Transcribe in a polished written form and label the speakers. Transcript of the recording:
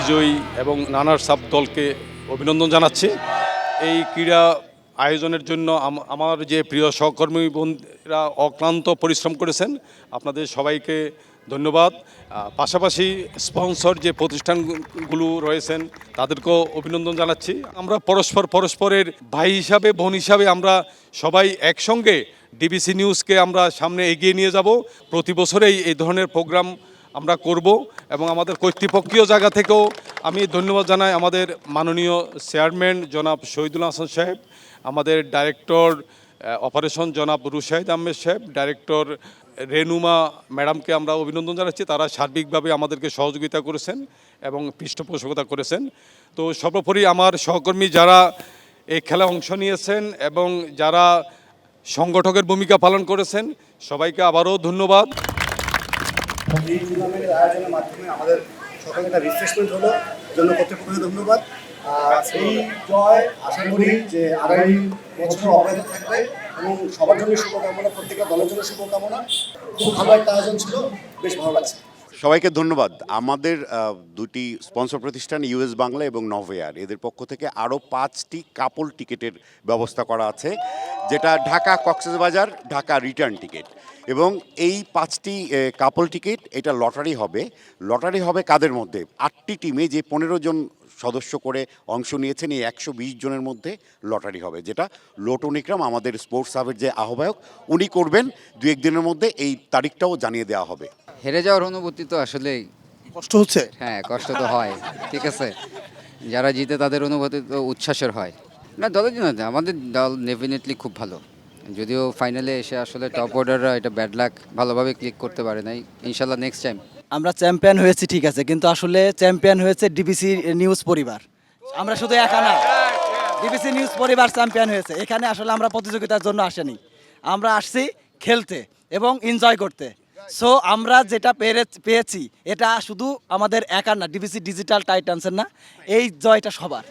Speaker 1: বিজয়ী এবং runners up দলকে অভিনন্দন জানাচ্ছি। এই ক্রীড়া আয়োজনের জন্য আমার যে প্রিয় সহকর্মী বন্ধুরা অক্লান্ত পরিশ্রম করেছেন, আপনাদের সবাইকে ধন্যবাদ। পাশাপাশি স্পন্সর যে প্রতিষ্ঠানগুলো রয়েছেন তাদেরকেও অভিনন্দন জানাচ্ছি। আমরা পরস্পরের ভাই হিসাবে, বোন হিসাবে আমরা সবাই একসঙ্গে ডিবিসি নিউজকে আমরা সামনে এগিয়ে নিয়ে যাব। প্রতি বছরেই এই ধরনের প্রোগ্রাম আমরা করব এবং আমাদের কর্তৃপক্ষীয় জায়গা থেকেও আমি ধন্যবাদ জানাই আমাদের মাননীয় চেয়ারম্যান জনাব শহীদুল হাসান সাহেব, আমাদের ডাইরেক্টর অপারেশন জনাব রুশাহিদ আহমেদ সাহেব, ডাইরেক্টর রেনুমা ম্যাডামকে আমরা অভিনন্দন জানাচ্ছি। তারা সার্বিকভাবে আমাদেরকে সহযোগিতা করেছেন এবং পৃষ্ঠপোষকতা করেছেন। তো সর্বোপরি আমার সহকর্মী যারা এই খেলায় অংশ নিয়েছেন এবং যারা সংগঠকের ভূমিকা পালন করেছেন, সবাইকে আবারও ধন্যবাদ।
Speaker 2: এই টুর্নামেন্টের আয়োজনের মাধ্যমে আমাদের সকালে একটা রিফ্রেশমেন্ট হলো, জন্য কর্তৃপক্ষকে ধন্যবাদ। এই জয় আশা করি যে আগামী বছর অব্যাহত থাকবে এবং সবার জন্য শুভকামনা, প্রত্যেকটা দলের জন্য শুভকামনা। খুব ভালো একটা আয়োজন ছিল, বেশ ভালো লাগছে।
Speaker 3: সবাইকে ধন্যবাদ। আমাদের দুটি স্পন্সর প্রতিষ্ঠান ইউএস বাংলা এবং নভোএয়ার, এদের পক্ষ থেকে আরও 5টি কাপল টিকিটের ব্যবস্থা করা আছে, যেটা ঢাকা কক্সবাজার ঢাকা রিটার্ন টিকিট। এবং এই 5টি কাপল টিকিট এটা লটারি হবে কাদের মধ্যে? 8টি টিমে যে 15 জন সদস্য করে অংশ নিয়েছেন, এই 120 জনের মধ্যে লটারি হবে, যেটা লোটন ইকরাম আমাদের স্পোর্টস হাবের যে আহ্বায়ক উনি করবেন। 2-1 দিনের মধ্যে এই তারিখটাও জানিয়ে দেওয়া হবে।
Speaker 4: হেরে যাওয়ার অনুভূতি তো আসলেই
Speaker 2: কষ্ট হচ্ছে।
Speaker 4: হ্যাঁ, কষ্ট তো হয়, ঠিক আছে। যারা জিতে তাদের অনুভূতি তো উচ্ছ্বাসের হয়। না, দলের জন্য না, আমাদের দল ডেফিনেটলি খুব ভালো। যদিও ফাইনালে এসে আসলে টপ অর্ডাররা এটা ব্যাড লাক, ভালোভাবে ক্লিক করতে পারে নাই। ইনশাল্লাহ নেক্সট টাইম।
Speaker 5: আমরা চ্যাম্পিয়ন হয়েছি ঠিক আছে, কিন্তু আসলে চ্যাম্পিয়ন হয়েছে ডিবিসি নিউজ পরিবার। আমরা শুধু একা না, ডিবিসি নিউজ পরিবার চ্যাম্পিয়ন হয়েছে। এখানে আসলে আমরা প্রতিযোগিতার জন্য আসেনি, আমরা আসছি খেলতে এবং এনজয় করতে। সো আমরা যেটা পেয়েছি এটা শুধু আমাদের একার না, ডিবিসি ডিজিটাল টাইটান্সের না, এই জয়টা সবার।